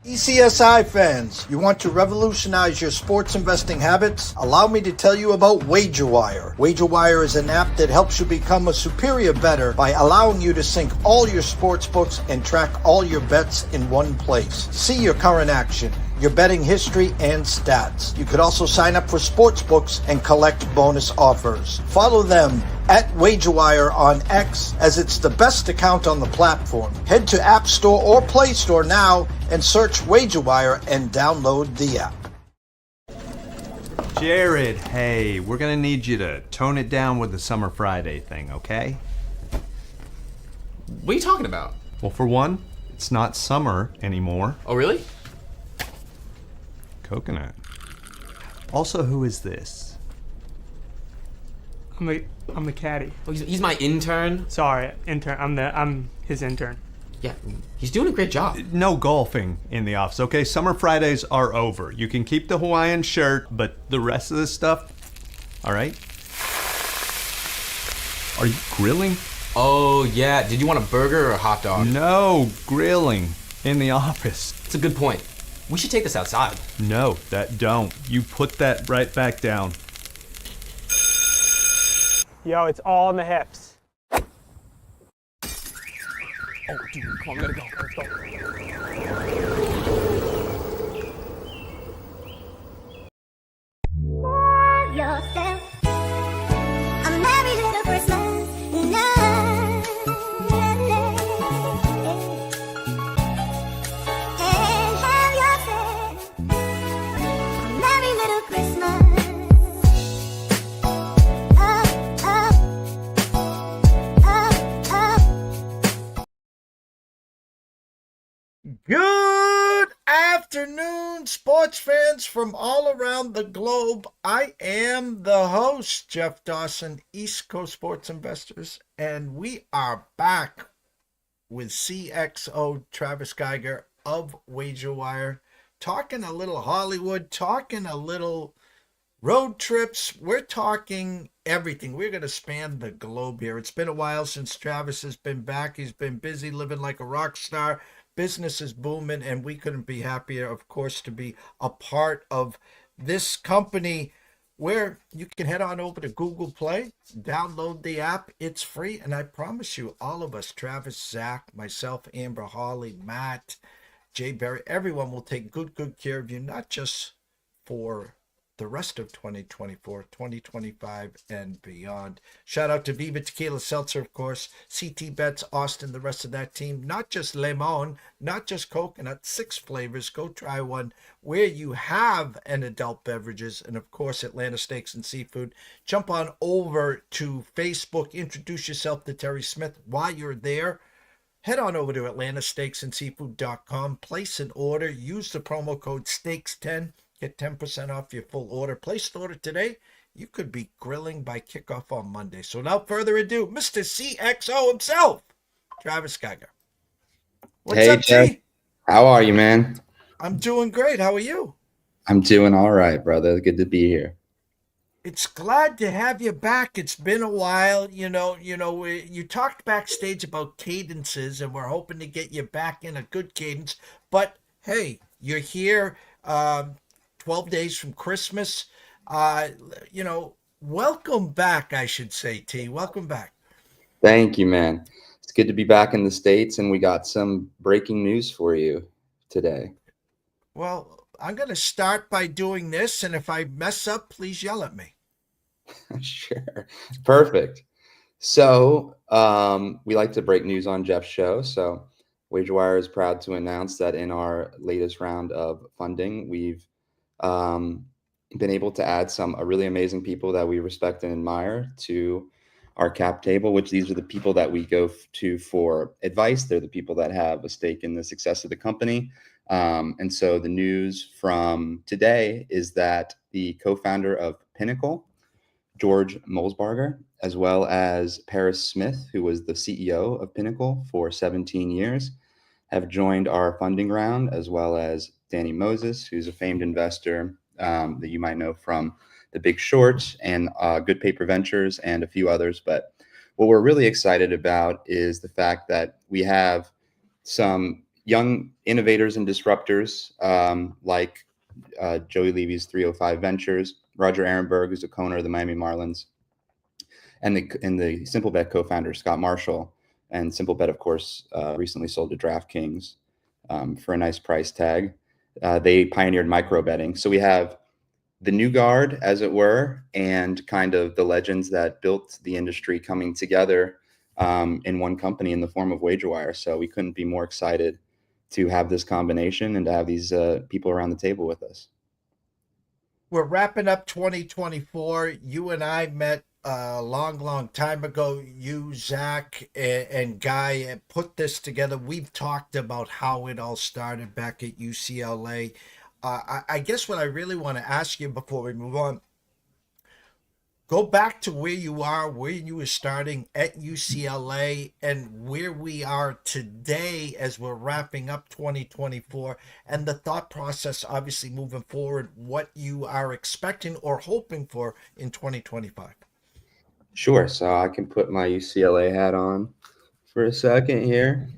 TPCSI fans, you want to revolutionize your sports investing habits? Allow me to tell you about WagerWire. WagerWire is an app that helps you become a superior bettor by allowing you to sync all your sports books and track all your bets in one place. See your current action, your betting history, and stats. You could also sign up for sports books and collect bonus offers. Follow them at WagerWire on X, as it's the best account on the platform. Head to App Store or Play Store now and search WagerWire and download the app. Jared, hey, we're gonna need you to tone it down with the Summer Friday thing, okay? What are you talking about? Well, for one, it's not summer anymore. Oh, really? Coconut. Also, who is this? I'm the caddy. Oh, he's my intern. Sorry, intern. I'm his intern. Yeah, he's doing a great job. No golfing in the office, okay? Summer Fridays are over. You can keep the Hawaiian shirt, but the rest of this stuff, all right? Are you grilling? Oh, yeah. Did you want a burger or a hot dog? No, grilling in the office. It's a good point. We should take this outside. No, that don't. You put that right back down. Yo, it's all in the hips. Oh, dude, come on, we gotta go. Let's go. Yourself a merry little Christmas night. And have yourself a merry little Christmas. Good afternoon, sports fans from all around the globe. I am the host, Jeff Dawson, East Coast Sports Investors, and we are back with CXO Travis Geiger of WagerWire, talking a little Hollywood, talking a little road trips. We're talking everything. We're going to span the globe here. It's been a while since Travis has been back. He's been busy living like a rock star. Business is booming, and we couldn't be happier, of course, to be a part of this company where you can head on over to Google Play, download the app. It's free, and I promise you, all of us, Travis, Zach, myself, Amber, Holly, Matt, Jay Berry, everyone will take good care of you, not just for the rest of 2024, 2025, and beyond. Shout out to Viva Tequila Seltzer, of course, CT Bets, Austin, the rest of that team. Not just lemon, not just coconut, 6 flavors. Go try one where you have an adult beverages, and of course, Atlanta Steaks and Seafood. Jump on over to Facebook, introduce yourself to Terry Smith. While you're there, head on over to atlantasteaksandseafood.com, place an order, use the promo code STEAKS10, get 10% off your full order. Place an order today. You could be grilling by kickoff on Monday. So without further ado, Mr. CXO himself, Travis Geiger. What's up, Jeff? T? How are you, man? I'm doing great. How are you? I'm doing all right, brother. Good to be here. It's glad to have you back. It's been a while. You talked backstage about cadences, and we're hoping to get you back in a good cadence. But hey, you're here 12 days from Christmas. Welcome back, I should say, T. Welcome back. Thank you, man. It's good to be back in the States, and we got some breaking news for you today. Well, I'm going to start by doing this, and if I mess up, please yell at me. Sure. Perfect. So we like to break news on Jeff's show. So WagerWire is proud to announce that in our latest round of funding, we've been able to add some really amazing people that we respect and admire to our cap table, which these are the people that we go to for advice. They're the people that have a stake in the success of the company. And so the news from today is that the co-founder of Pinnacle, George Molsbarger, as well as Paris Smith, who was the CEO of Pinnacle for 17 years, have joined our funding round, as well as Danny Moses, who's a famed investor that you might know from The Big Short and Good Paper Ventures and a few others. But what we're really excited about is the fact that we have some young innovators and disruptors like Joey Levy's 305 Ventures, Roger Ehrenberg, who's a co-owner of the Miami Marlins, and the SimpleBet co-founder Scott Marshall. And SimpleBet, of course, recently sold to DraftKings for a nice price tag. They pioneered micro betting. So we have the new guard, as it were, and kind of the legends that built the industry coming together in one company in the form of WagerWire. So we couldn't be more excited to have this combination and to have these people around the table with us. We're wrapping up 2024. You and I met a long time ago. You, Zach, and Guy put this together. We've talked about how it all started back at UCLA. I guess what I really want to ask you before we move on, go back to where you are, where you were starting at UCLA, and where we are today as we're wrapping up 2024, and the thought process, obviously, moving forward, what you are expecting or hoping for in 2025. Sure. So I can put my UCLA hat on for a second here.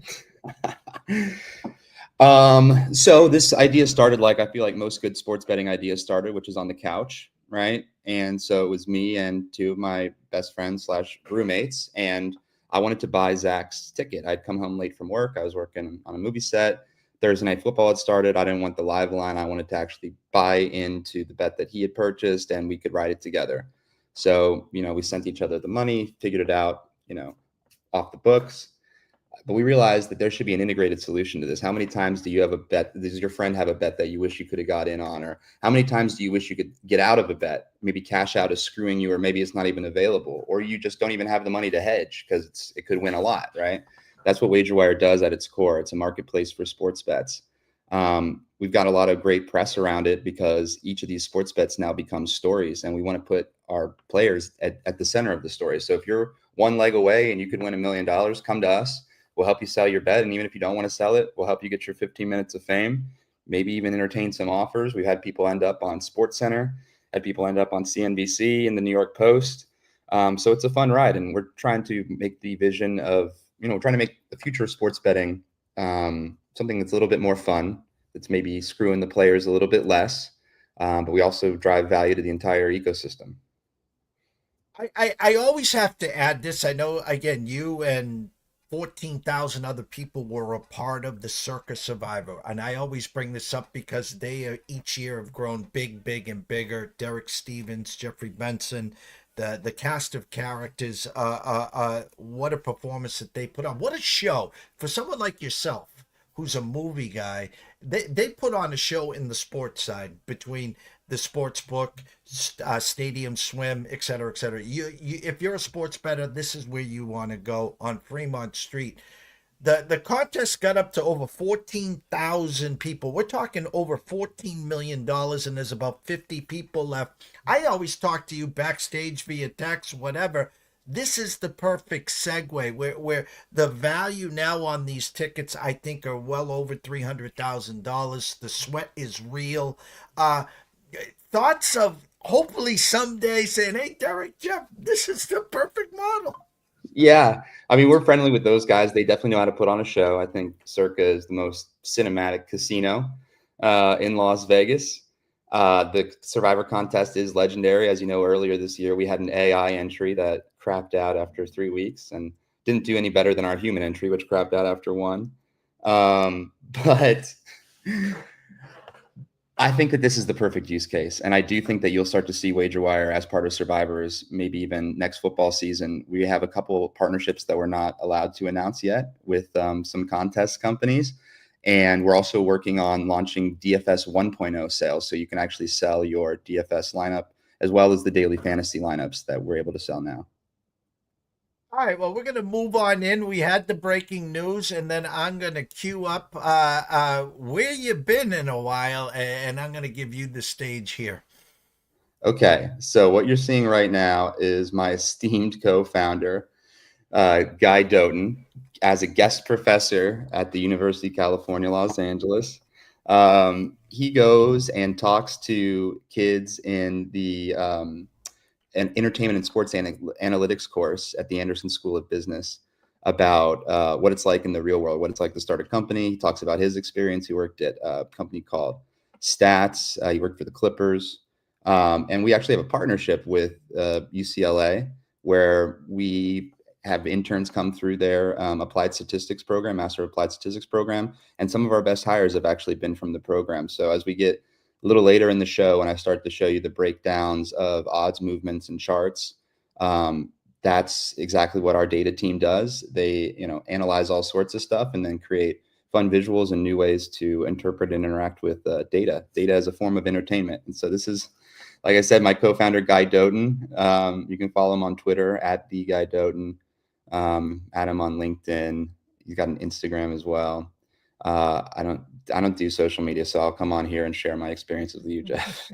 So this idea started like I feel like most good sports betting ideas started, which is on the couch, right? And so it was me and two of my best friends / roommates, and I wanted to buy Zach's ticket. I'd come home late from work. I was working on a movie set. Thursday Night Football had started. I didn't want the live line. I wanted to actually buy into the bet that he had purchased, and we could ride it together. So, we sent each other the money, figured it out, off the books. But we realized that there should be an integrated solution to this. How many times do you have a bet? Does your friend have a bet that you wish you could have got in on? Or how many times do you wish you could get out of a bet? Maybe cash out is screwing you, or maybe it's not even available, or you just don't even have the money to hedge because it could win a lot, right? That's what WagerWire does at its core. It's a marketplace for sports bets. We've got a lot of great press around it because each of these sports bets now becomes stories, and we want to put our players at the center of the story. So if you're one leg away and you could win $1 million, come to us. We'll help you sell your bet. And even if you don't want to sell it, we'll help you get your 15 minutes of fame, maybe even entertain some offers. We've had people end up on SportsCenter, had people end up on CNBC and the New York Post. So it's a fun ride. And we're trying to make the vision of, we're trying to make the future of sports betting something that's a little bit more fun, that's maybe screwing the players a little bit less. But we also drive value to the entire ecosystem. I always have to add this. I know, again, you and 14,000 other people were a part of the Circa Survivor. And I always bring this up because they each year have grown big and bigger. Derek Stevens, Jeffrey Benson, the cast of characters, what a performance that they put on. What a show for someone like yourself, who's a movie guy. They put on a show in the sports side between the sports book, stadium swim, et cetera, et cetera. You, if you're a sports bettor, this is where you want to go on Fremont Street. The contest got up to over 14,000 people. We're talking over $14 million, and there's about 50 people left. I always talk to you backstage via text, whatever. This is the perfect segue where the value now on these tickets, I think, are well over $300,000. The sweat is real. Thoughts of hopefully someday saying, hey, Derek, Jeff, this is the perfect model. Yeah. I mean, we're friendly with those guys. They definitely know how to put on a show. I think Circa is the most cinematic casino in Las Vegas. The Survivor contest is legendary. As you know, earlier this year, we had an AI entry that crapped out after 3 weeks and didn't do any better than our human entry, which crapped out after one. But I think that this is the perfect use case. And I do think that you'll start to see WagerWire as part of Survivors, maybe even next football season. We have a couple of partnerships that we're not allowed to announce yet with some contest companies. And we're also working on launching DFS 1.0 sales. So you can actually sell your DFS lineup as well as the daily fantasy lineups that we're able to sell now. All right, well, we're going to move on in. We had the breaking news, and then I'm going to queue up where you been in a while, and I'm going to give you the stage here. Okay, so what you're seeing right now is my esteemed co-founder, Guy Doughton, as a guest professor at the University of California, Los Angeles. He goes and talks to kids in the an entertainment and sports analytics course at the Anderson School of Business about what it's like in the real world, what it's like to start a company. He talks about his experience. He worked at a company called Stats. He worked for the Clippers. And we actually have a partnership with UCLA where we have interns come through their applied statistics program, Master of Applied Statistics program. And some of our best hires have actually been from the program. So as we get a little later in the show, when I start to show you the breakdowns of odds movements and charts, that's exactly what our data team does. They, analyze all sorts of stuff and then create fun visuals and new ways to interpret and interact with data as a form of entertainment. And so this is, like I said, my co-founder, Guy Doughton. You can follow him on Twitter at the Guy Doughton. Add him on LinkedIn. He's got an Instagram as well. I don't do social media, so I'll come on here and share my experiences with you, Jeff.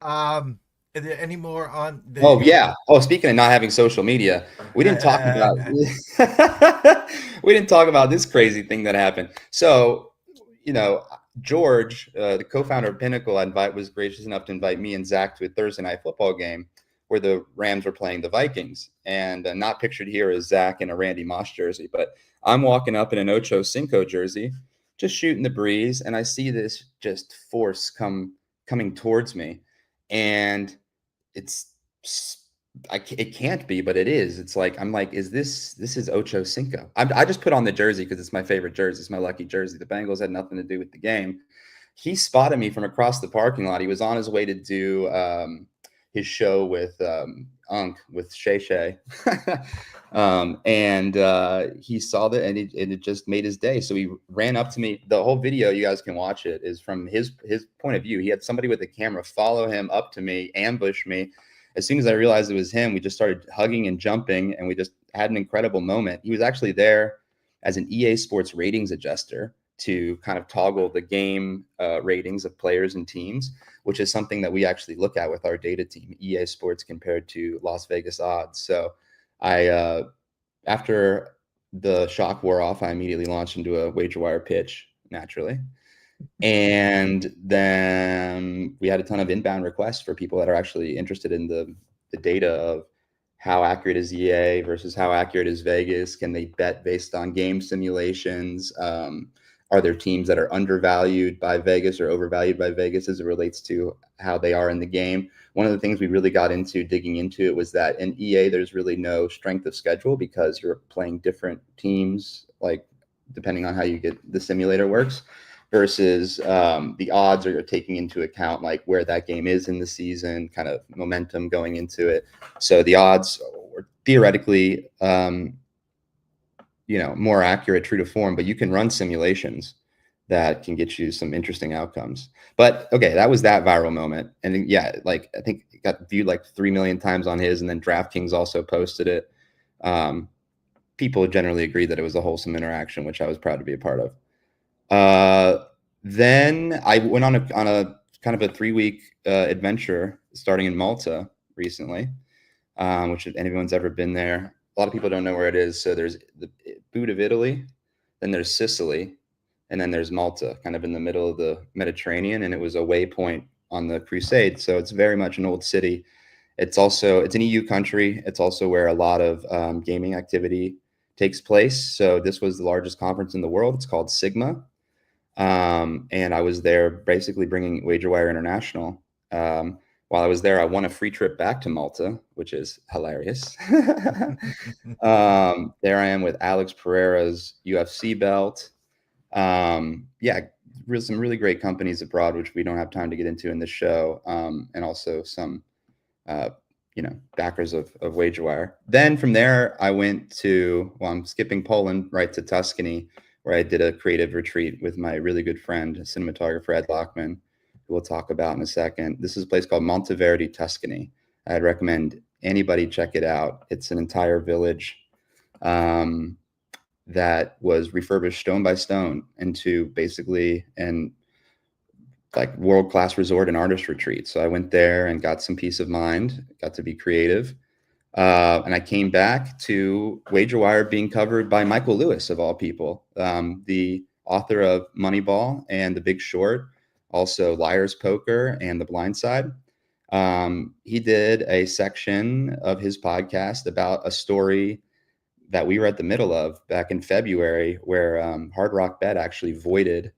Are there any more on the Oh yeah. Oh, speaking of not having social media, we didn't talk about we didn't talk about this crazy thing that happened. So, George, the co-founder of Pinnacle, was gracious enough to invite me and Zach to a Thursday night football game where the Rams were playing the Vikings. And not pictured here is Zach in a Randy Moss jersey, but I'm walking up in an Ocho Cinco jersey, just shooting the breeze, and I see this just force coming towards me, and it can't be, but it is. It's like, I'm like, this is Ocho Cinco. I just put on the jersey because it's my favorite jersey. It's my lucky jersey. The Bengals had nothing to do with the game. He spotted me from across the parking lot. He was on his way to do his show with with Shay Shay. And he saw that, and it just made his day. So he ran up to me. The whole video, you guys can watch it, is from his point of view. He had somebody with a camera follow him up to me, ambush me. As soon as I realized it was him, we just started hugging and jumping, and we just had an incredible moment. He was actually there as an EA Sports ratings adjuster to kind of toggle the game ratings of players and teams, which is something that we actually look at with our data team, EA Sports compared to Las Vegas odds. So I, after the shock wore off, I immediately launched into a WagerWire pitch, naturally. And then we had a ton of inbound requests for people that are actually interested in the data of how accurate is EA versus how accurate is Vegas. Can they bet based on game simulations? Are there teams that are undervalued by Vegas or overvalued by Vegas as it relates to how they are in the game? One of the things we really got into digging into it was that in EA, there's really no strength of schedule because you're playing different teams, like depending on how you get the simulator works, versus the odds are taking into account like where that game is in the season, kind of momentum going into it. So the odds are theoretically, more accurate, true to form, but you can run simulations that can get you some interesting outcomes. But okay, that was that viral moment. And then, yeah, like I think it got viewed like 3 million times on his, and then DraftKings also posted it. People generally agreed that it was a wholesome interaction, which I was proud to be a part of. Then I went on a kind of a 3-week adventure starting in Malta recently, which if anyone's ever been there, a lot of people don't know where it is. So there's the boot of Italy, then there's Sicily, and then there's Malta, kind of in the middle of the Mediterranean. And it was a waypoint on the crusade. So it's very much an old city. It's an EU country. It's also where a lot of gaming activity takes place. So this was the largest conference in the world. It's called Sigma. And I was there basically bringing WagerWire International. While I was there, I won a free trip back to Malta, which is hilarious. There I am with Alex Pereira's UFC belt. Some really great companies abroad, which we don't have time to get into in this show. And also some, backers of WagerWire. Then from there, I went I'm skipping Poland right to Tuscany, where I did a creative retreat with my really good friend, cinematographer Ed Lockman, who we'll talk about in a second. This is a place called Monteverdi, Tuscany. I'd recommend anybody check it out. It's an entire village that was refurbished stone by stone into basically an like world-class resort and artist retreat. So I went there and got some peace of mind, got to be creative. And I came back to WagerWire being covered by Michael Lewis, of all people, the author of Moneyball and The Big Short, also Liar's Poker and The Blind Side. He did a section of his podcast about a story that we were at the middle of back in February, where Hard Rock Bet actually voided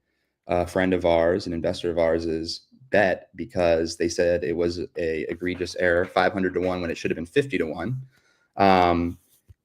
a friend of ours, an investor of ours' bet, because they said it was a egregious error, 500 to 1 when it should have been 50 to 1.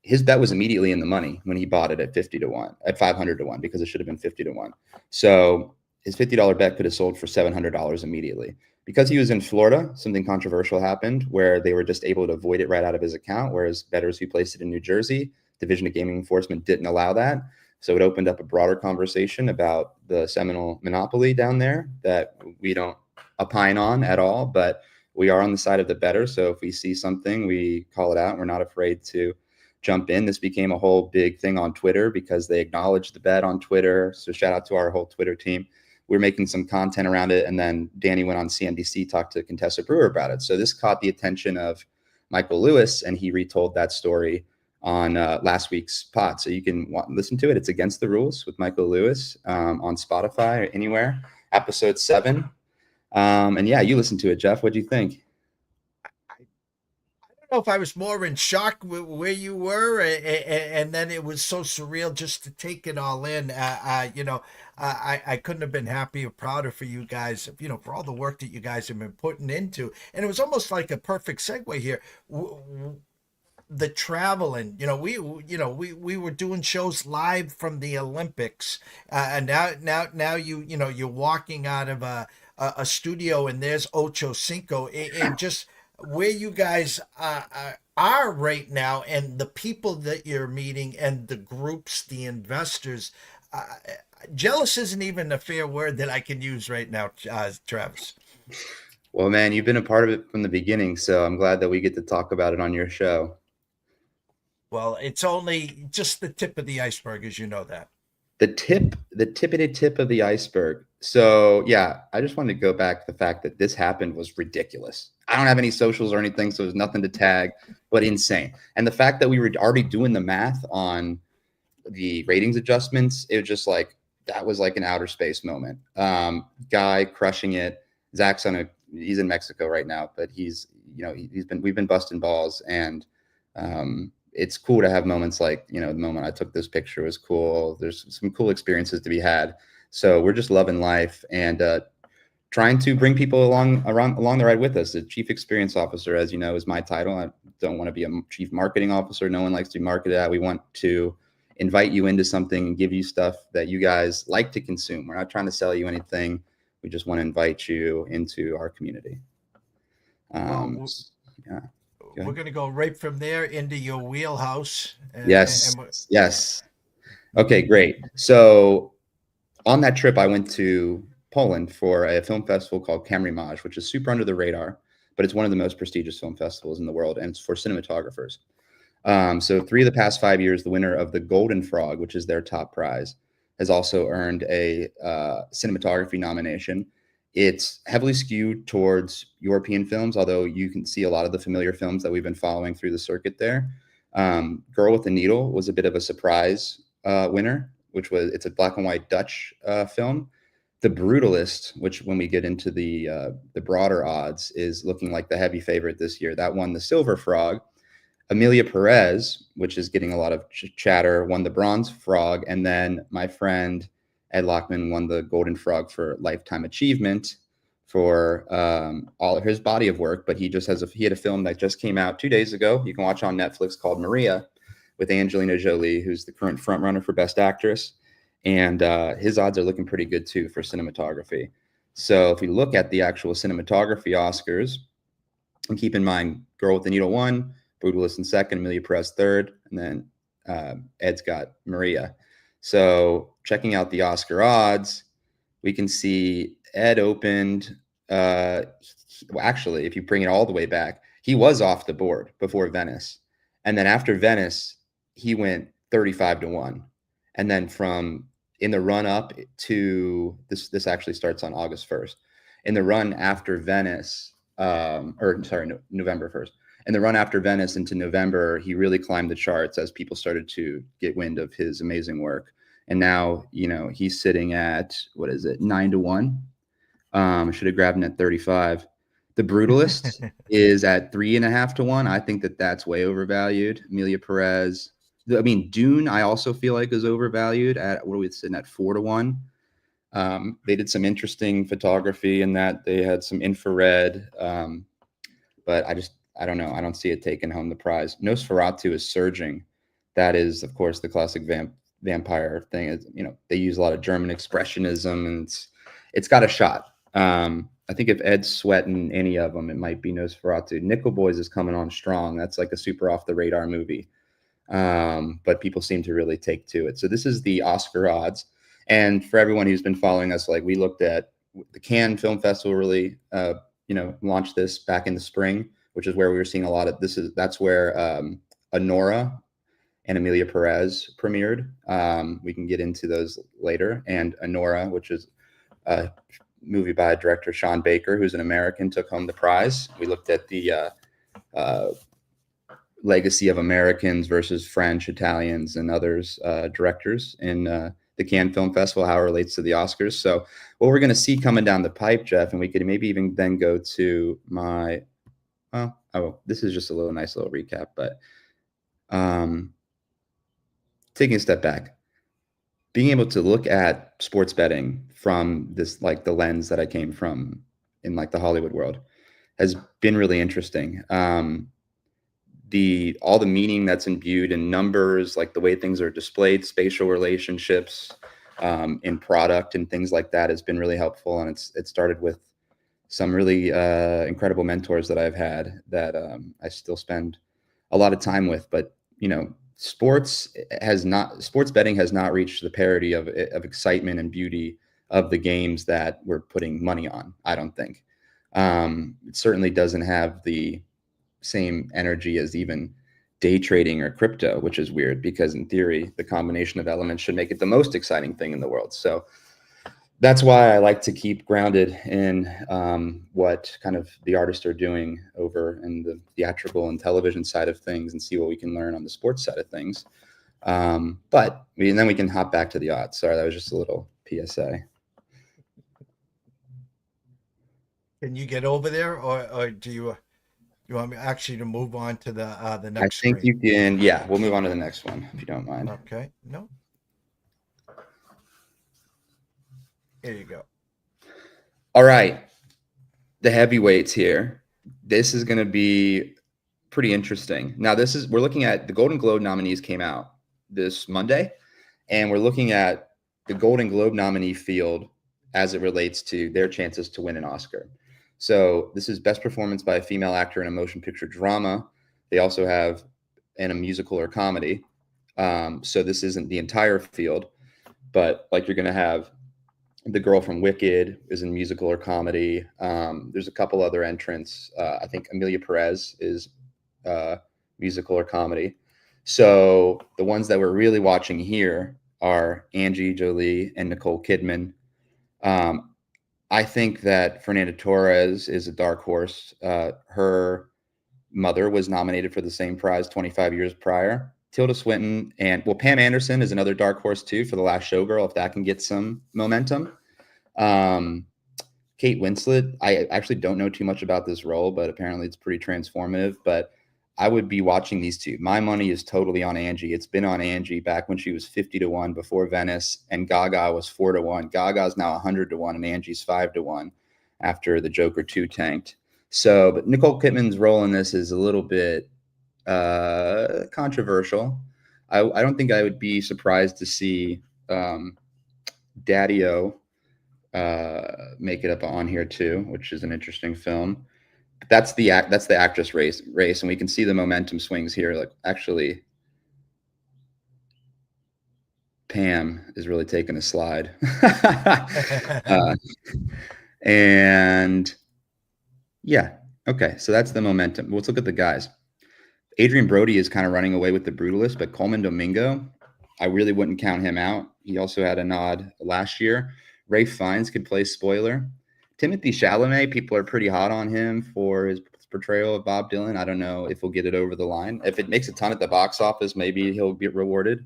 His bet was immediately in the money when he bought it at 50 to 1, at 500 to 1, because it should have been 50 to 1. So his $50 bet could have sold for $700 immediately. Because he was in Florida, something controversial happened where they were just able to void it right out of his account, whereas bettors who placed it in New Jersey, Division of Gaming Enforcement, didn't allow that. So it opened up a broader conversation about the Seminole monopoly down there that we don't opine on at all, but we are on the side of the bettor. So if we see something, we call it out. We're not afraid to jump in. This became a whole big thing on Twitter because they acknowledged the bet on Twitter. So shout out to our whole Twitter team. We're making some content around it. And then Danny went on CNBC, talked to Contessa Brewer about it. So this caught the attention of Michael Lewis, and he retold that story on last week's pod. So you can listen to it. It's Against the Rules with Michael Lewis on Spotify or anywhere, episode 7. And yeah, you listened to it, Jeff. What do you think? Know if I was more in shock where you were, and then it was so surreal just to take it all in. I couldn't have been happier, prouder for you guys, for all the work that you guys have been putting into. And it was almost like a perfect segue here. The traveling, we were doing shows live from the Olympics, and now you're walking out of a studio and there's Ocho Cinco, and just where you guys are right now, and the people that you're meeting, and the groups, the investors. Jealous isn't even a fair word that I can use right now, Travis. Well, man, you've been a part of it from the beginning, so I'm glad that we get to talk about it on your show. Well, it's only just the tip of the iceberg, as you know that. The tippity tip of the iceberg. So yeah, I just wanted to go back to the fact that this happened was ridiculous. I don't have any socials or anything, so there's nothing to tag, but insane. And the fact that we were already doing the math on the ratings adjustments, it was just like, that was like an outer space moment. Guy crushing it. Zach's he's in Mexico right now, but we've been busting balls, and it's cool to have moments like, the moment I took this picture was cool. There's some cool experiences to be had. So we're just loving life and trying to bring people along the ride with us. The chief experience officer, as you know, is my title. I don't want to be a chief marketing officer. No one likes to be marketed at. We want to invite you into something and give you stuff that you guys like to consume. We're not trying to sell you anything. We just want to invite you into our community. Yeah. We're going to go right from there into your wheelhouse. Yes. Okay, great. So on that trip, I went to Poland for a film festival called Kamrimaj, which is super under the radar, but it's one of the most prestigious film festivals in the world, and it's for cinematographers. So 3 of the past 5 years, the winner of the Golden Frog, which is their top prize, has also earned a cinematography nomination. It's heavily skewed towards European films, although you can see a lot of the familiar films that we've been following through the circuit there. Girl with the Needle was a bit of a surprise winner, it's a black and white Dutch film. The Brutalist, which when we get into the broader odds, is looking like the heavy favorite this year. That won the Silver Frog. Amelia Perez, which is getting a lot of chatter, won the Bronze Frog. And then my friend Ed Lockman won the Golden Frog for Lifetime Achievement for all of his body of work. But he had a film that just came out 2 days ago. You can watch on Netflix called Maria with Angelina Jolie, who's the current frontrunner for Best Actress. And his odds are looking pretty good too for cinematography. So if we look at the actual cinematography Oscars, and keep in mind, Girl with the Needle won, Brutalist in second, Amelia Perez third, and then Ed's got Maria. So checking out the Oscar odds, we can see Ed opened, actually, if you bring it all the way back, he was off the board before Venice. And then after Venice, he went 35 to 1. And then from in the run up to this actually starts on August 1st. In the run after Venice, November 1st. In the run after Venice into November, he really climbed the charts as people started to get wind of his amazing work. And now, he's sitting at, 9 to 1. Should have grabbed him at 35. The Brutalist is at 3.5 to 1. I think that that's way overvalued. Amelia Perez. I mean, Dune, I also feel like is overvalued at, what are we sitting at, 4 to 1. They did some interesting photography in that they had some infrared, but I don't know. I don't see it taking home the prize. Nosferatu is surging. That is, of course, the classic vampire thing. Is, they use a lot of German expressionism, and it's got a shot. I think if Ed's sweating any of them, it might be Nosferatu. Nickel Boys is coming on strong. That's like a super off the radar movie, but people seem to really take to it. So this is the Oscar odds. And for everyone who's been following us, like we looked at the Cannes Film Festival really, launched this back in the spring, which is where we were seeing a lot of that's where Honora and Amelia Perez premiered. We can get into those later. And Honora, which is a movie by director Sean Baker, who's an American, took home the prize. We looked at the legacy of Americans versus French, Italians, and others directors in the Cannes Film Festival, how it relates to the Oscars. So what we're going to see coming down the pipe, Jeff, and we could maybe even then go to this is just a nice little recap, but taking a step back, being able to look at sports betting from this, like the lens that I came from in like the Hollywood world, has been really interesting. All the meaning that's imbued in numbers, like the way things are displayed, spatial relationships in product and things like that has been really helpful. And it started with some really incredible mentors that I've had that I still spend a lot of time with. But, sports betting has not reached the parity of excitement and beauty of the games that we're putting money on, I don't think. It certainly doesn't have the same energy as even day trading or crypto, which is weird because in theory, the combination of elements should make it the most exciting thing in the world. So that's why I like to keep grounded in what kind of the artists are doing over in the theatrical and television side of things and see what we can learn on the sports side of things. And then we can hop back to the odds. Sorry, that was just a little PSA. Can you get over there, or do you want me actually to move on to the next I think screen? you can. Yeah, we'll move on to the next one if you don't mind. Okay. No. Here you go. All right. The heavyweights here. This is going to be pretty interesting. Now, we're looking at the Golden Globe nominees came out this Monday, and we're looking at the Golden Globe nominee field as it relates to their chances to win an Oscar. So this is best performance by a female actor in a motion picture drama. They also have in a musical or comedy. So this isn't the entire field, but like you're going to have the girl from Wicked is in musical or comedy. There's a couple other entrants. I think Amelia Perez is musical or comedy. So the ones that we're really watching here are Angie Jolie and Nicole Kidman. I think that Fernanda Torres is a dark horse. Her mother was nominated for the same prize 25 years prior. Tilda Swinton and Pam Anderson is another dark horse too for The Last Showgirl, if that can get some momentum. Kate Winslet, I actually don't know too much about this role, but apparently it's pretty transformative. But I would be watching these two. My money is totally on Angie. It's been on Angie back when she was 50 to 1 before Venice, and Gaga was 4 to 1. Gaga's now 100 to 1, and Angie's 5 to 1 after the Joker 2 tanked. So, but Nicole Kidman's role in this is a little bit controversial. I don't think I would be surprised to see Daddy-O make it up on here too, which is an interesting film. But that's the actress race, and we can see the momentum swings here. Like actually, Pam is really taking a slide, and yeah, okay. So that's the momentum. Let's look at the guys. Adrian Brody is kind of running away with the Brutalist, but Coleman Domingo, I really wouldn't count him out. He also had a nod last year. Ralph Fiennes could play spoiler. Timothée Chalamet, people are pretty hot on him for his portrayal of Bob Dylan. I don't know if he'll get it over the line. If it makes a ton at the box office, maybe he'll get rewarded.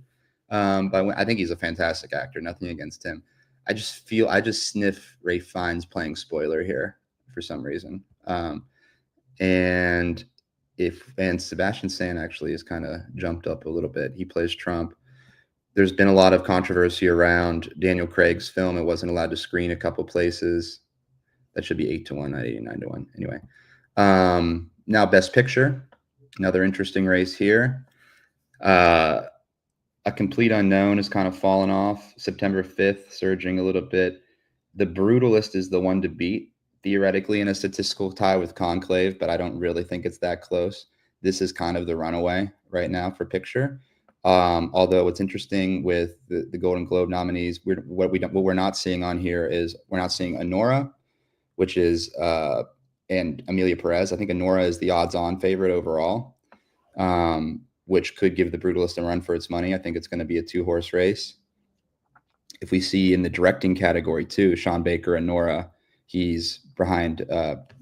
But I think he's a fantastic actor. Nothing against him. I just sniff Ralph Fiennes playing spoiler here for some reason. And Sebastian Stan actually has kind of jumped up a little bit. He plays Trump. There's been a lot of controversy around Daniel Craig's film. It wasn't allowed to screen a couple places. That should be 8-1, not 89-1. Anyway, now Best Picture, another interesting race here. A Complete Unknown has kind of fallen off. September 5th, surging a little bit. The Brutalist is the one to beat, theoretically, in a statistical tie with Conclave, but I don't really think it's that close. This is kind of the runaway right now for picture. Although what's interesting with the Golden Globe nominees, what we're not seeing on here is we're not seeing Honora, which is and Amelia Perez. I think Honora is the odds-on favorite overall, which could give the Brutalist a run for its money. I think it's going to be a 2-horse race. If we see in the directing category too, Sean Baker and Nora, he's behind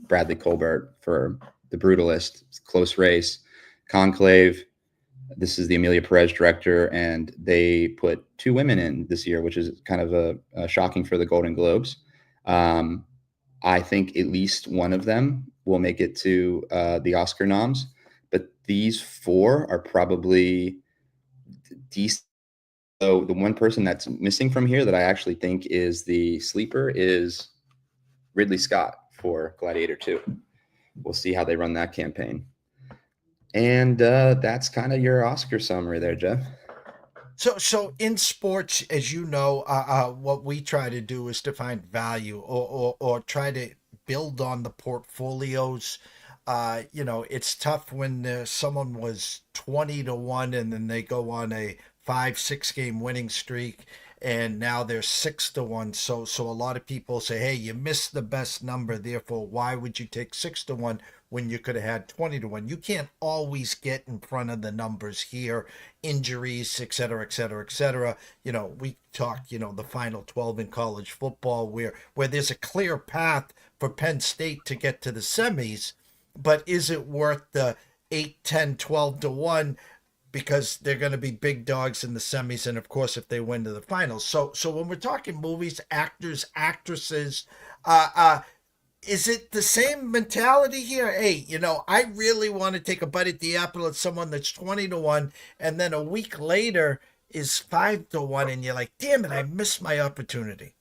Bradley Colbert for the Brutalist. It's a close race. Conclave, this is the Amelia Perez director, and they put 2 women in this year, which is kind of a shocking for the Golden Globes. I think at least one of them will make it to the Oscar noms, but these 4 are probably decent. So the one person that's missing from here that I actually think is the sleeper is Ridley Scott for Gladiator 2. We'll see how they run that campaign. And that's kind of your Oscar summary there, Jeff. So in sports, as you know, what we try to do is to find value or try to build on the portfolios. It's tough when someone was 20-1 and then they go on a 5-6 game winning streak and now they're 6-1. So a lot of people say, hey, you missed the best number, therefore why would you take 6-1 when you could have had 20-1? You can't always get in front of the numbers here, injuries, et cetera, et cetera, et cetera. We talk, the final 12 in college football where there's a clear path for Penn State to get to the semis, but is it worth the 8, 10, 12-1? Because they're going to be big dogs in the semis, and of course, if they win to the finals. So when we're talking movies, actors, actresses, is it the same mentality here? Hey, I really want to take a bite at the apple at someone that's 20-1, and then a week later is 5-1, and you're like, damn it, I missed my opportunity.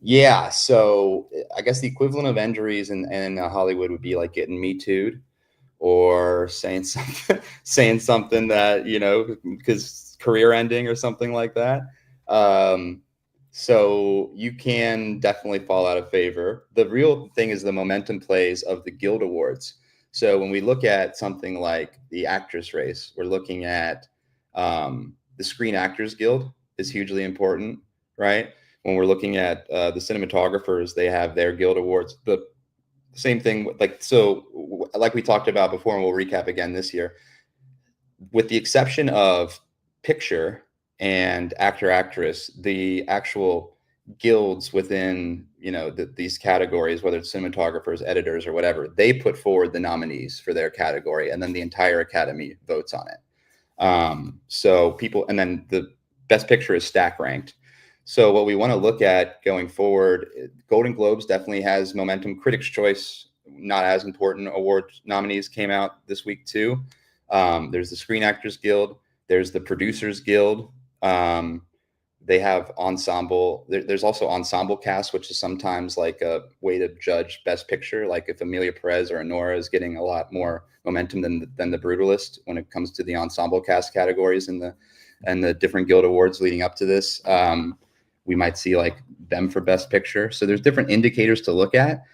Yeah, so I guess the equivalent of injuries in Hollywood would be like getting Me Too'd, or saying something that, because career ending or something like that. So you can definitely fall out of favor. The real thing is the momentum plays of the Guild Awards. So when we look at something like the actress race, we're looking at the Screen Actors Guild is hugely important, right? When we're looking at the cinematographers, they have their Guild Awards. The same thing, like we talked about before, and we'll recap again this year, with the exception of picture and actor actress, the actual guilds within these categories, whether it's cinematographers, editors, or whatever, they put forward the nominees for their category, and then the entire academy votes on it. So people, and then the best picture is stack ranked. So what we want to look at going forward, Golden Globes definitely has momentum. Critics' Choice, not as important, award nominees came out this week too. There's the Screen Actors Guild. There's the Producers Guild. They have ensemble. There's also ensemble cast, which is sometimes like a way to judge best picture. Like if Amelia Perez or Honora is getting a lot more momentum than the Brutalist when it comes to the ensemble cast categories and the different guild awards leading up to this. We might see like them for best picture. So there's different indicators to look at.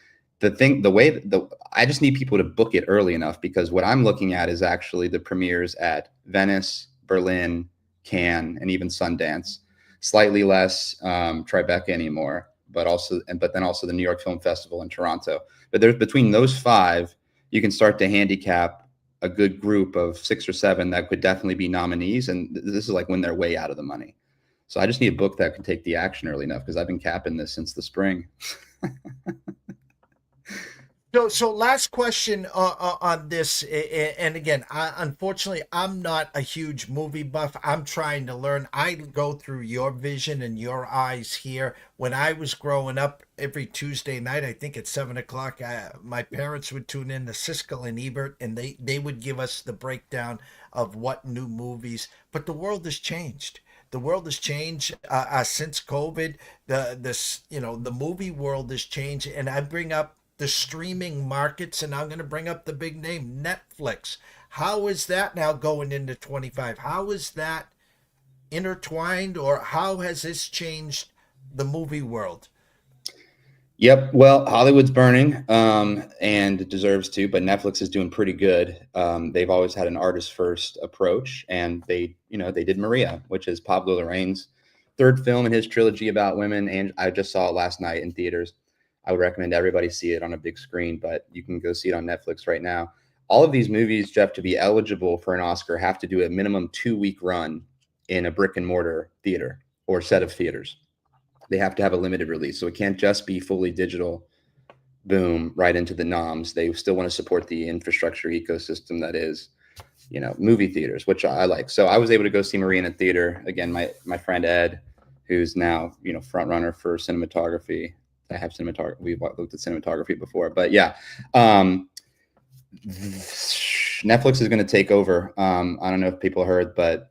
I just need people to book it early enough, because what I'm looking at is actually the premieres at Venice, Berlin, Cannes, and even Sundance. Slightly less Tribeca anymore, but then also the New York Film Festival in Toronto. But there's between those 5, you can start to handicap a good group of 6 or 7 that could definitely be nominees. And this is like when they're way out of the money. So I just need a book that can take the action early enough, because I've been capping this since the spring. So last question on this, and again, unfortunately, I'm not a huge movie buff. I'm trying to learn. I go through your vision and your eyes here. When I was growing up, every Tuesday night, I think at 7 o'clock, my parents would tune in to Siskel and Ebert, and they would give us the breakdown of what new movies. But the world has changed. The world has changed since COVID. The movie world has changed, and I bring up the streaming markets, and I'm going to bring up the big name Netflix. How is that now going into 25? How is that intertwined, or how has this changed the movie world? Yep. Well, Hollywood's burning, and it deserves to, but Netflix is doing pretty good. They've always had an artist first approach, and they did Maria, which is Pablo Larraín's third film in his trilogy about women. And I just saw it last night in theaters. I would recommend everybody see it on a big screen, but you can go see it on Netflix right now. All of these movies, Jeff, to be eligible for an Oscar, have to do a minimum 2-week run in a brick and mortar theater or set of theaters. They have to have a limited release. So it can't just be fully digital, boom, right into the noms. They still want to support the infrastructure ecosystem that is, movie theaters, which I like. So I was able to go see Maria in a theater. Again, my friend Ed, who's now, front runner for cinematography. I have cinematography. We've looked at cinematography before, but yeah. Netflix is going to take over. I don't know if people heard, but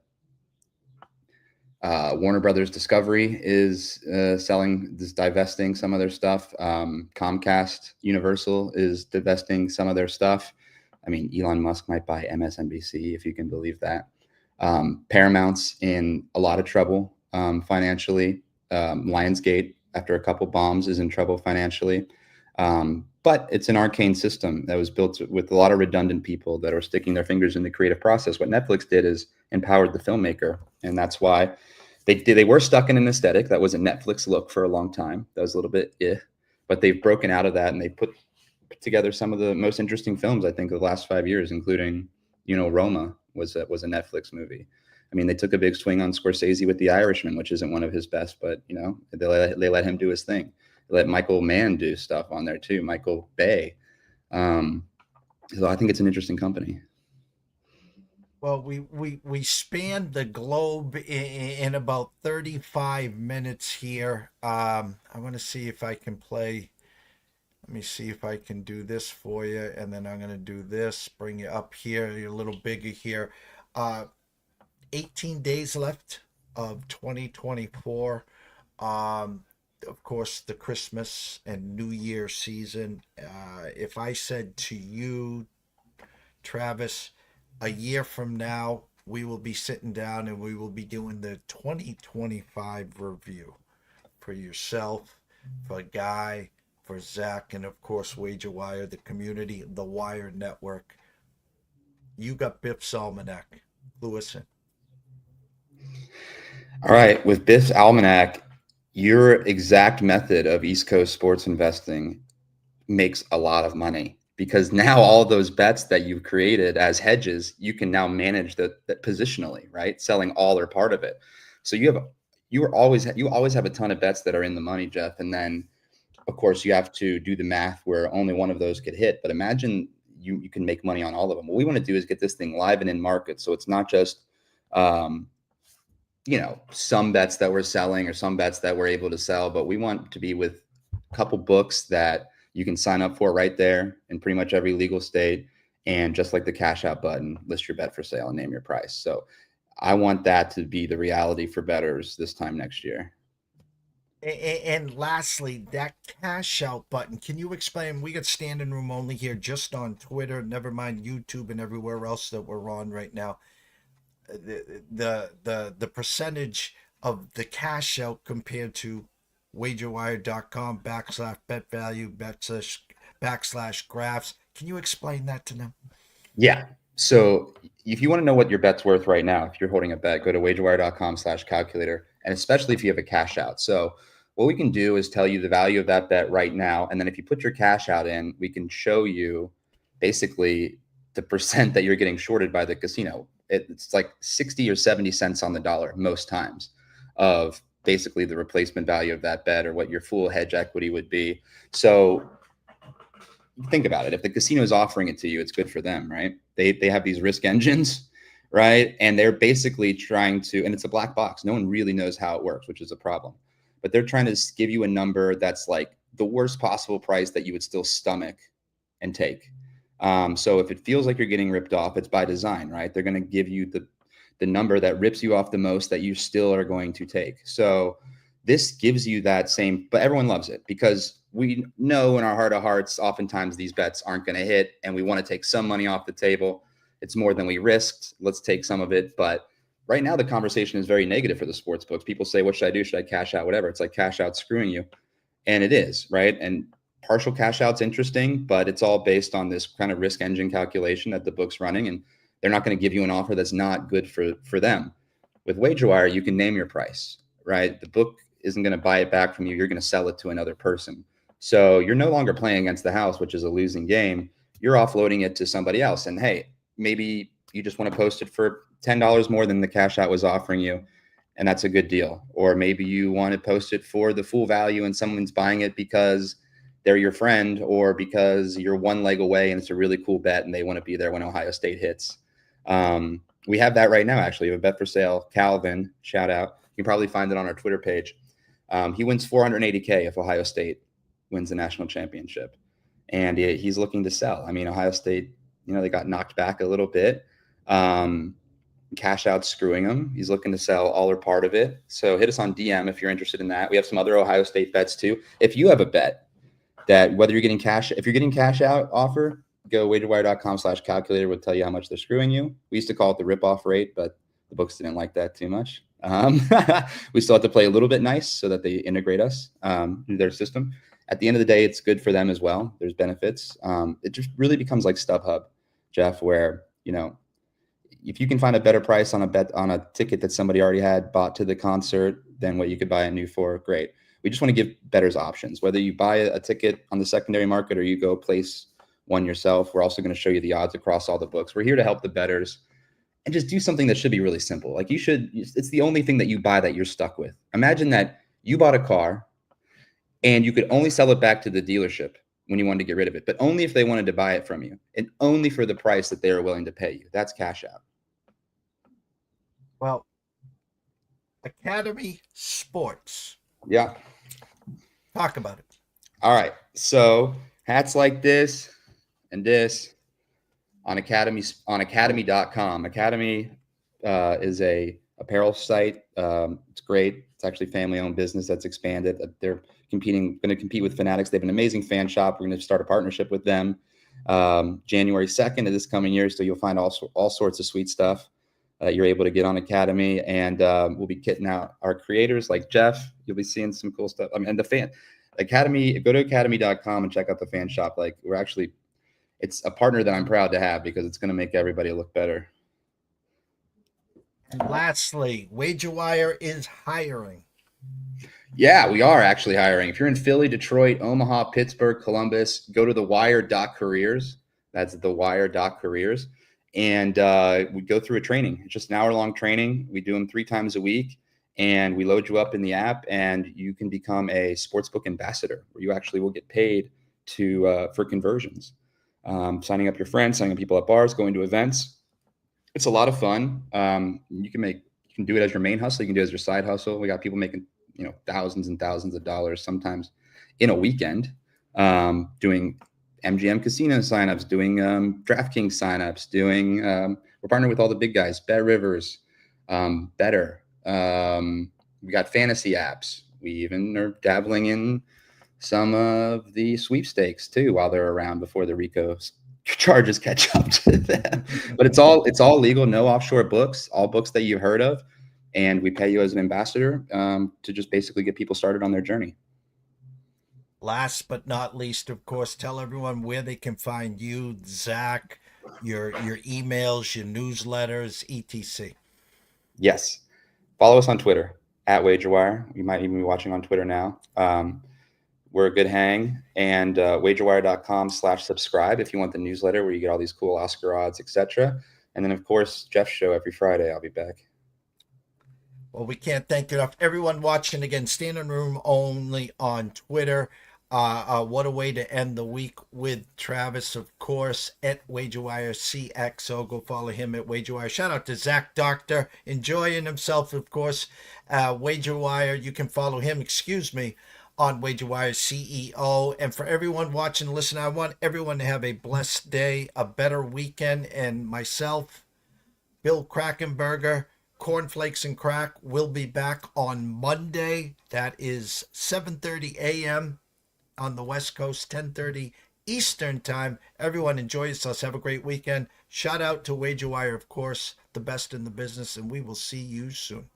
Warner Brothers Discovery is divesting some of their stuff. Comcast Universal is divesting some of their stuff. I mean, Elon Musk might buy MSNBC, if you can believe that. Paramount's in a lot of trouble financially. Lionsgate, after a couple bombs, is in trouble financially. But it's an arcane system that was built with a lot of redundant people that are sticking their fingers in the creative process. What Netflix did is empowered the filmmaker, and that's why they were stuck in an aesthetic that was a Netflix look for a long time. That was a little bit but they've broken out of that, and they put together some of the most interesting films, I think, of the last 5 years, including, Roma was a Netflix movie. I mean, they took a big swing on Scorsese with The Irishman, which isn't one of his best, but they let him do his thing. They let Michael Mann do stuff on there too, Michael Bay. So I think it's an interesting company. Well, we spanned the globe in about 35 minutes here. I want to see if I can play. Let me see if I can do this for you, and then I'm going to do this. Bring you up here. You're a little bigger here. 18 days left of 2024. Of course, the Christmas and New Year season. If I said to you, Travis, a year from now, we will be sitting down and we will be doing the 2025 review for yourself, for Guy, for Zach, and of course, WagerWire, the community, the Wire Network. You got Biff's Almanac. Listen. All right. With Biff's Almanac, your exact method of East Coast sports investing makes a lot of money, because now all those bets that you've created as hedges, you can now manage that positionally, right? Selling all or part of it. So you always have a ton of bets that are in the money, Jeff. And then, of course, you have to do the math where only one of those could hit. But imagine you can make money on all of them. What we want to do is get this thing live and in market. So it's not just some bets that we're selling or some bets that we're able to sell, but we want to be with a couple books that you can sign up for right there in pretty much every legal state. And just like the cash out button, list your bet for sale and name your price. So I want that to be the reality for bettors this time next year. And lastly, that cash out button. Can you explain? We got standing room only here, just on Twitter, never mind YouTube and everywhere else that we're on right now. The percentage of the cash out compared to WagerWire.com /bet value / graphs. Can you explain that to them? Yeah. So if you want to know what your bet's worth right now, if you're holding a bet, go to WagerWire.com /calculator, and especially if you have a cash out. So what we can do is tell you the value of that bet right now. And then if you put your cash out in, we can show you basically the percent that you're getting shorted by the casino. It's like 60 or 70 cents on the dollar most times of basically the replacement value of that bet, or what your full hedge equity would be. So think about it. If the casino is offering it to you, it's good for them, right? They have these risk engines, right? And they're basically trying to, and it's a black box. No one really knows how it works, which is a problem. But they're trying to give you a number that's like the worst possible price that you would still stomach and take. So if it feels like you're getting ripped off, it's by design, right? They're going to give you the number that rips you off the most that you still are going to take. So this gives you that same, but everyone loves it because we know in our heart of hearts, oftentimes these bets aren't going to hit and we want to take some money off the table. It's more than we risked. Let's take some of it. But right now the conversation is very negative for the sports books. People say, what should I do? Should I cash out? Whatever. It's like cash out screwing you. And it is, right? And partial cash out's interesting, but it's all based on this kind of risk engine calculation that the book's running. And they're not going to give you an offer that's not good for them. With WagerWire, you can name your price, right? The book isn't going to buy it back from you. You're going to sell it to another person. So you're no longer playing against the house, which is a losing game. You're offloading it to somebody else. And hey, maybe you just want to post it for $10 more than the cash out was offering you. And that's a good deal. Or maybe you want to post it for the full value and someone's buying it because they're your friend or because you're one leg away and it's a really cool bet and they want to be there when Ohio State hits. We have that right now, actually. We have a bet for sale. Calvin, shout out. You can probably find it on our Twitter page. He wins $480K if Ohio State wins the national championship. And he's looking to sell. I mean, Ohio State, they got knocked back a little bit. Cash out screwing him. He's looking to sell all or part of it. So hit us on DM if you're interested in that. We have some other Ohio State bets too. If you have a bet that if you're getting cash out offer, go wagerwire.com/calculator will tell you how much they're screwing you. We used to call it the rip-off rate, but the books didn't like that too much. We still have to play a little bit nice so that they integrate us into their system. At the end of the day, it's good for them as well. There's benefits. It just really becomes like StubHub, Jeff, where, if you can find a better price on a ticket that somebody already had bought to the concert than what you could buy a new for, great. We just want to give bettors options. Whether you buy a ticket on the secondary market or you go place one yourself, we're also going to show you the odds across all the books. We're here to help the bettors and just do something that should be really simple. Like it's the only thing that you buy that you're stuck with. Imagine that you bought a car and you could only sell it back to the dealership when you wanted to get rid of it, but only if they wanted to buy it from you and only for the price that they are willing to pay you. That's cash out. Well, Academy Sports. Yeah. Talk about it. All right. So hats like this and this on academy.com. Academy is a apparel site. It's great. It's actually family-owned business that's expanded. They're going to compete with Fanatics. They have an amazing fan shop. We're going to start a partnership with them January 2nd of this coming year. So you'll find all sorts of sweet stuff that you're able to get on Academy. And we'll be kitting out our creators like Jeff. You'll be seeing some cool stuff. I mean, and the fan Academy, go to academy.com and check out the fan shop. Like it's a partner that I'm proud to have because it's going to make everybody look better. And lastly, WagerWire is hiring. Yeah, we are actually hiring. If you're in Philly, Detroit, Omaha, Pittsburgh, Columbus, go to thewire.careers. That's thewire.careers. And we go through a training. It's just an hour-long training. We do them 3 times a week. And we load you up in the app, and you can become a sportsbook ambassador, where you actually will get paid for conversions. Signing up your friends, signing up people at bars, going to events. It's a lot of fun. You can do it as your main hustle. You can do it as your side hustle. We got people making thousands and thousands of dollars sometimes in a weekend, doing MGM casino signups, doing DraftKings signups, we're partnered with all the big guys, Bet Rivers, Better. We got fantasy apps. We even are dabbling in some of the sweepstakes too while they're around before the RICO charges catch up to them. But it's all legal, no offshore books, all books that you've heard of. And we pay you as an ambassador to just basically get people started on their journey. Last but not least, of course, tell everyone where they can find you, Zach, your emails, your newsletters, etc. Yes. Follow us on Twitter @WagerWire. You might even be watching on Twitter now. We're a good hang. And wagerwire.com/subscribe if you want the newsletter where you get all these cool Oscar odds, etc. And then, of course, Jeff's show every Friday. I'll be back. Well, we can't thank enough everyone watching. Again, standing room only on Twitter. What a way to end the week with Travis, of course, at WagerWire CXO. Go follow him at WagerWire. Shout out to Zach Doctor, enjoying himself, of course. WagerWire, you can follow him, on WagerWire CEO. And for everyone watching and listening, I want everyone to have a blessed day, a better weekend. And myself, Bill Krakenberger, Cornflakes and Crack, will be back on Monday. That is 7:30 a.m. on the West Coast, 10:30 Eastern Time. Everyone enjoy yourselves. Have a great weekend. Shout out to WagerWire, of course, the best in the business, and we will see you soon.